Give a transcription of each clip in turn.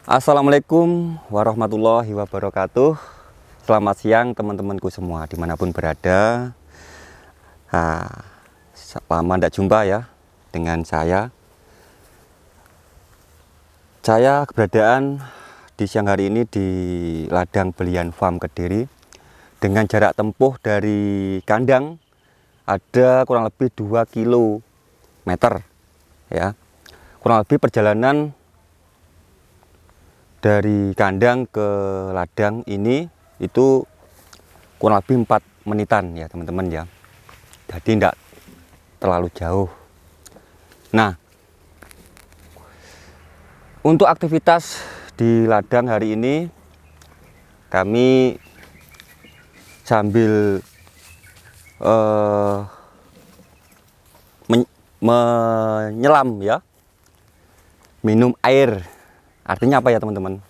Assalamualaikum warahmatullahi wabarakatuh. Selamat siang teman-temanku semua dimanapun berada. Lama tidak jumpa ya dengan saya. Saya keberadaan di siang hari ini di ladang Belian Farm Kediri dengan jarak tempuh dari kandang ada kurang lebih 2 km ya. Kurang lebih perjalanan dari kandang ke ladang ini itu kurang lebih 4 menitan ya teman-teman ya. Jadi tidak terlalu jauh. Nah, untuk aktivitas di ladang hari ini kami sambil menyelam ya, minum air. Artinya apa ya teman-teman?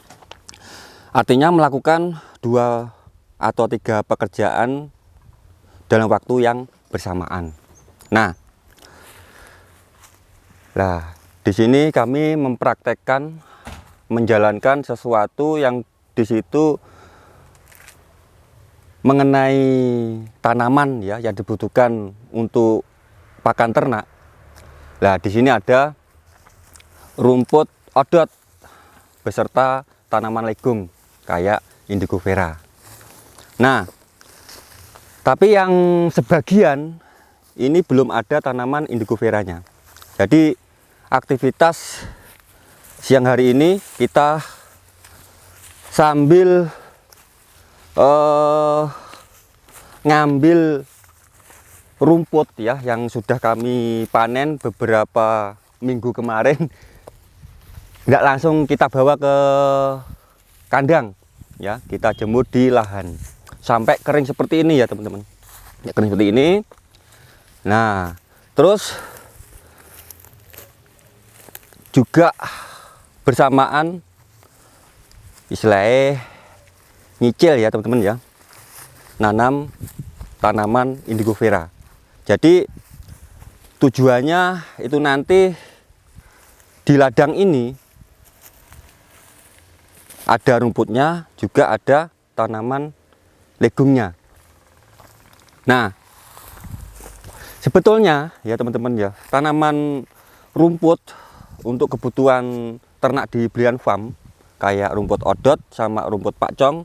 Artinya melakukan 2 atau 3 pekerjaan dalam waktu yang bersamaan. Nah, di sini kami mempraktekkan menjalankan sesuatu yang di situ mengenai tanaman ya yang dibutuhkan untuk pakan ternak. Nah, di sini ada rumput odot beserta tanaman legung kayak indigo vera. Nah, tapi yang sebagian ini belum ada tanaman indigo veranya. Jadi aktivitas siang hari ini kita sambil ngambil rumput ya yang sudah kami panen beberapa minggu kemarin. Nggak langsung kita bawa ke kandang ya, kita jemur di lahan sampai kering seperti ini ya teman-teman ya, kering seperti ini. Nah, terus juga bersamaan istilahnya nyicil ya teman-teman ya, nanam tanaman indigo vera. Jadi tujuannya itu nanti di ladang ini ada rumputnya, juga ada tanaman legumnya. Nah, sebetulnya ya teman-teman ya, tanaman rumput untuk kebutuhan ternak di Belian Farm kayak rumput odot sama rumput pakcong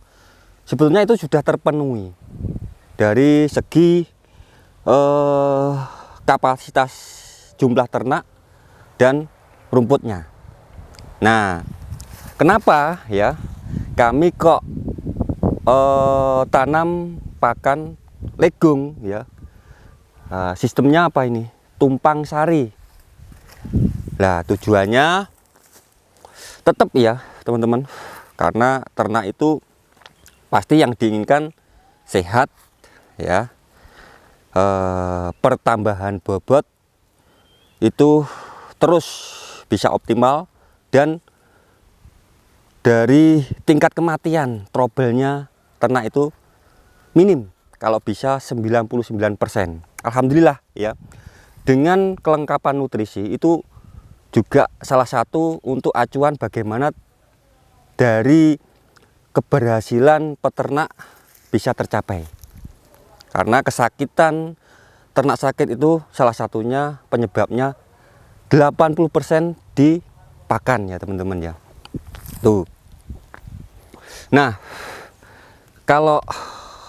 sebetulnya itu sudah terpenuhi dari segi kapasitas jumlah ternak dan rumputnya. Nah, kenapa ya kami kok tanam pakan legung ya? Sistemnya apa ini? Tumpang sari. Nah, tujuannya tetap ya teman-teman, karena ternak itu pasti yang diinginkan sehat ya. Pertambahan bobot itu terus bisa optimal dan dari tingkat kematian trouble-nya ternak itu minim, kalau bisa 99%. Alhamdulillah ya. Dengan kelengkapan nutrisi itu juga salah satu untuk acuan bagaimana dari keberhasilan peternak bisa tercapai. Karena kesakitan ternak sakit itu salah satunya penyebabnya 80% di pakan ya teman-teman ya. Tuh. Nah, kalau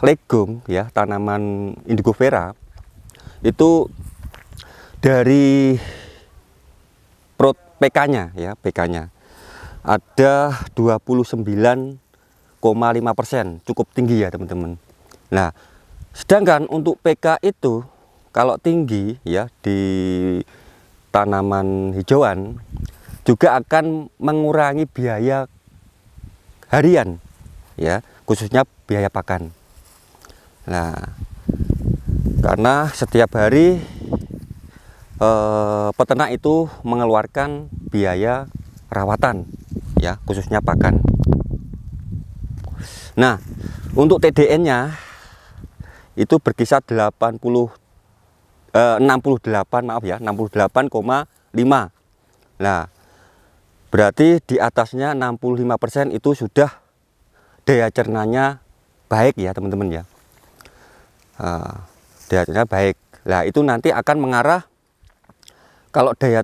legum ya, tanaman indigo vera itu dari PK-nya ya, PK-nya ada 29,5%, cukup tinggi ya teman-teman. Nah, sedangkan untuk PK itu kalau tinggi ya di tanaman hijauan juga akan mengurangi biaya harian ya, khususnya biaya pakan. Nah, karena setiap hari peternak itu mengeluarkan biaya rawatan ya, khususnya pakan. Nah, untuk TDN-nya itu berkisar 68 maaf ya, 68,5. Nah, Berarti di atasnya 65% itu sudah daya cernanya baik ya teman-teman ya. Daya cernanya baik. Nah itu nanti akan mengarah, kalau daya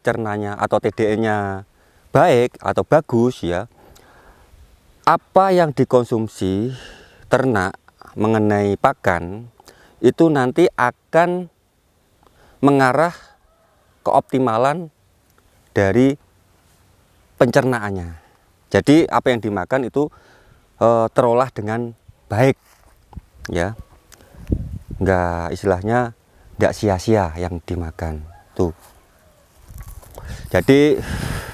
cernanya atau TDE-nya baik atau bagus ya, apa yang dikonsumsi ternak mengenai pakan itu nanti akan mengarah keoptimalan dari pencernaannya. Jadi apa yang dimakan itu terolah dengan baik ya, enggak, istilahnya enggak sia-sia yang dimakan tuh. Jadi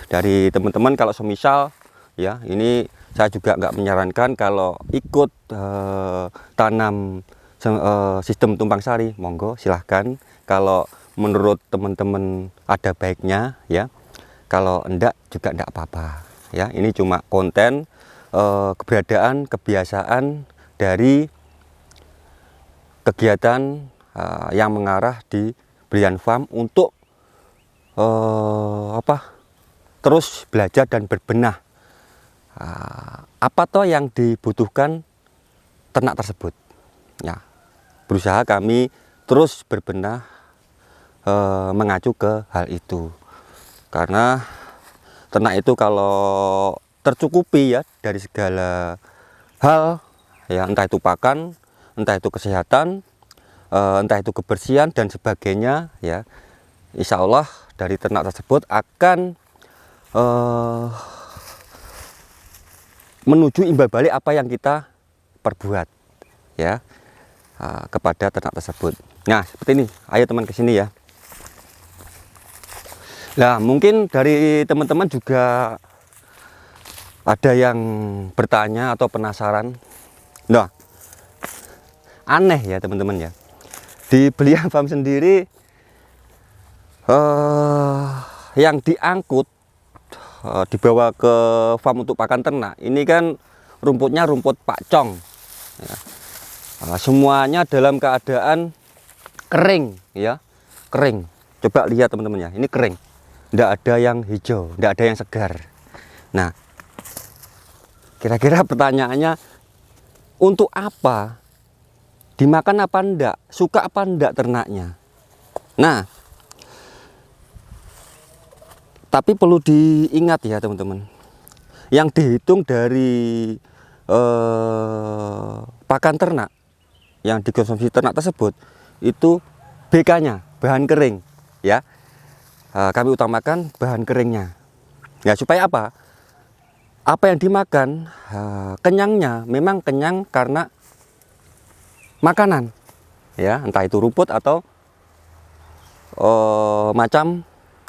dari teman-teman kalau semisal ya, ini saya juga enggak menyarankan kalau ikut tanam sistem tumpang sari, monggo silahkan. Kalau menurut teman-teman ada baiknya ya, kalau enggak juga enggak apa-apa ya. Ini cuma konten keberadaan, kebiasaan dari kegiatan yang mengarah di Brian Farm untuk terus belajar dan berbenah apa toh yang dibutuhkan ternak tersebut ya. Berusaha kami terus berbenah mengacu ke hal itu, karena ternak itu kalau tercukupi ya dari segala hal ya, entah itu pakan, entah itu kesehatan, entah itu kebersihan dan sebagainya ya, insya Allah dari ternak tersebut akan menuju imbal balik apa yang kita perbuat ya kepada ternak tersebut. Nah seperti ini, ayo teman kesini ya. Nah mungkin dari teman-teman juga ada yang bertanya atau penasaran. Nah aneh ya teman-teman ya, di Brian Farm sendiri yang diangkut dibawa ke farm untuk pakan ternak ini kan rumputnya rumput pakcong ya. Semuanya dalam keadaan kering ya, kering. Coba lihat teman-teman ya, ini kering, tidak ada yang hijau, tidak ada yang segar. Nah kira-kira pertanyaannya, untuk apa? Dimakan apa enggak? Suka apa enggak ternaknya? Nah tapi perlu diingat ya teman-teman, yang dihitung dari pakan ternak yang dikonsumsi ternak tersebut itu BK-nya, bahan kering ya. Kami utamakan bahan keringnya ya, supaya apa? Apa yang dimakan kenyangnya memang kenyang karena makanan ya, entah itu rumput atau macam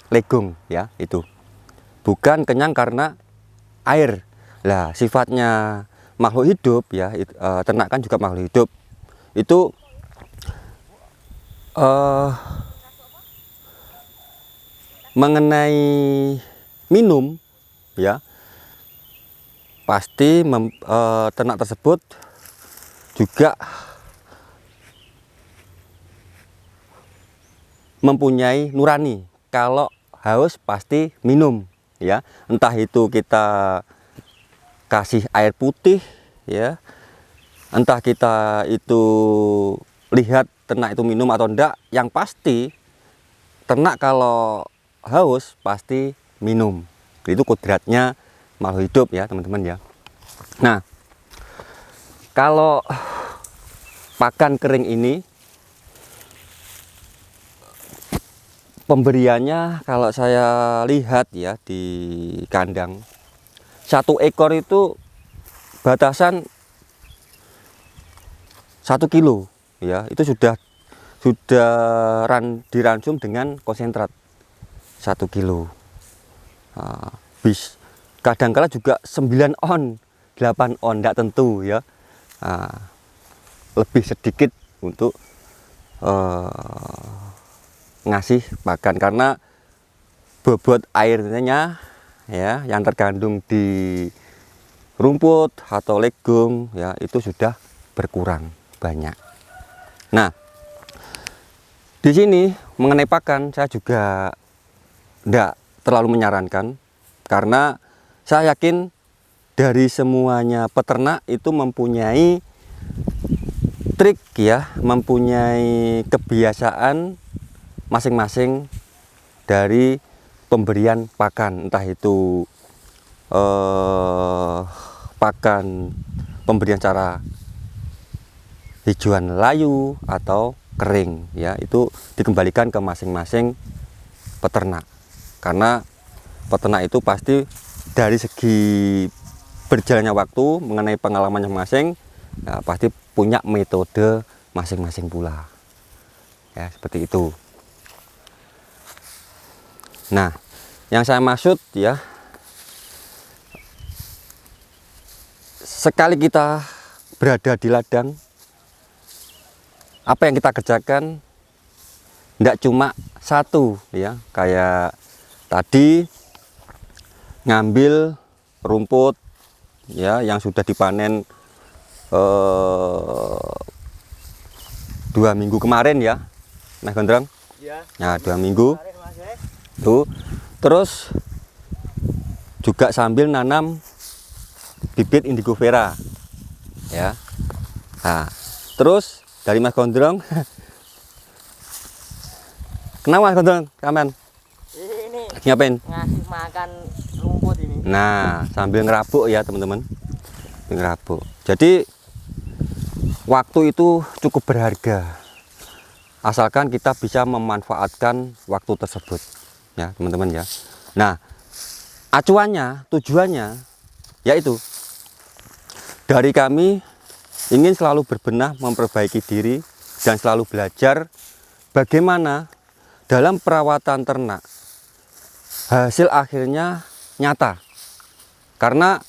legung ya, itu bukan kenyang karena air. Lah sifatnya makhluk hidup ya, ternak kan juga makhluk hidup, itu mengenai minum ya, pasti ternak tersebut juga mempunyai nurani. Kalau haus pasti minum ya, entah itu kita kasih air putih ya, entah kita itu lihat ternak itu minum atau enggak, yang pasti ternak kalau haus pasti minum. Itu kodratnya makhluk hidup ya teman-teman ya. Nah kalau pakan kering ini pemberiannya, kalau saya lihat ya di kandang, satu ekor itu batasan 1 kilo ya, itu sudah diransum dengan konsentrat 1 kilo. Kadang-kala juga 9 on, 8 on, tidak tentu ya. Lebih sedikit untuk ngasih makan, karena bobot airnya ya yang terkandung di rumput atau legung ya itu sudah berkurang banyak. Nah di sini mengenai pakan saya juga tidak terlalu menyarankan, karena saya yakin dari semuanya peternak itu mempunyai trik ya, mempunyai kebiasaan masing-masing dari pemberian pakan, entah itu pakan pemberian cara hijauan layu atau kering ya, itu dikembalikan ke masing-masing peternak, karena peternak itu pasti dari segi berjalannya waktu mengenai pengalamannya masing, ya, pasti punya metode masing-masing pula ya, seperti itu. Nah, yang saya maksud ya, sekali kita berada di ladang, apa yang kita kerjakan tidak cuma satu ya, kayak tadi ngambil rumput ya yang sudah dipanen 2 minggu kemarin ya, Mas Gondrong ya. Nah, 2 minggu tuh, terus juga sambil nanam bibit indigo vera ya. Nah, terus dari Mas Gondrong kenapa Mas Gondrong kamen ini lagi ngapain? Ngasih makan rumput ini. Nah, sambil ngerabuk ya teman-teman, ngerabuk. Jadi waktu itu cukup berharga, asalkan kita bisa memanfaatkan waktu tersebut ya teman-teman ya. Nah, acuannya, tujuannya yaitu dari kami ingin selalu berbenah, memperbaiki diri, dan selalu belajar bagaimana dalam perawatan ternak hasil akhirnya nyata. Karena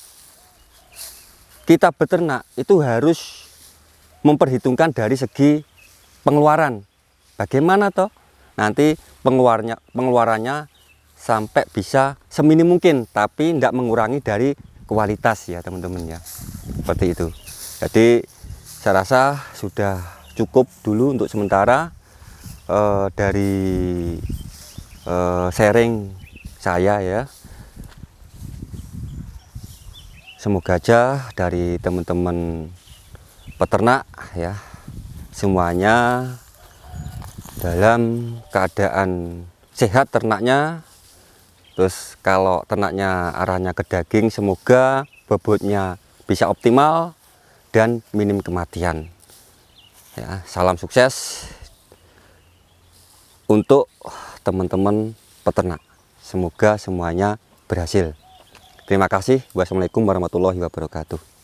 kita beternak itu harus memperhitungkan dari segi pengeluaran. Bagaimana toh nanti pengeluarannya sampai bisa seminim mungkin, tapi tidak mengurangi dari kualitas ya teman-teman ya. Seperti itu. Jadi saya rasa sudah cukup dulu untuk sementara dari sharing saya ya. Semoga aja dari teman-teman peternak ya, semuanya dalam keadaan sehat ternaknya. Terus kalau ternaknya arahnya ke daging, semoga bobotnya bisa optimal dan minim kematian ya. Salam sukses untuk teman-teman peternak, semoga semuanya berhasil. Terima kasih. Wassalamualaikum warahmatullahi wabarakatuh.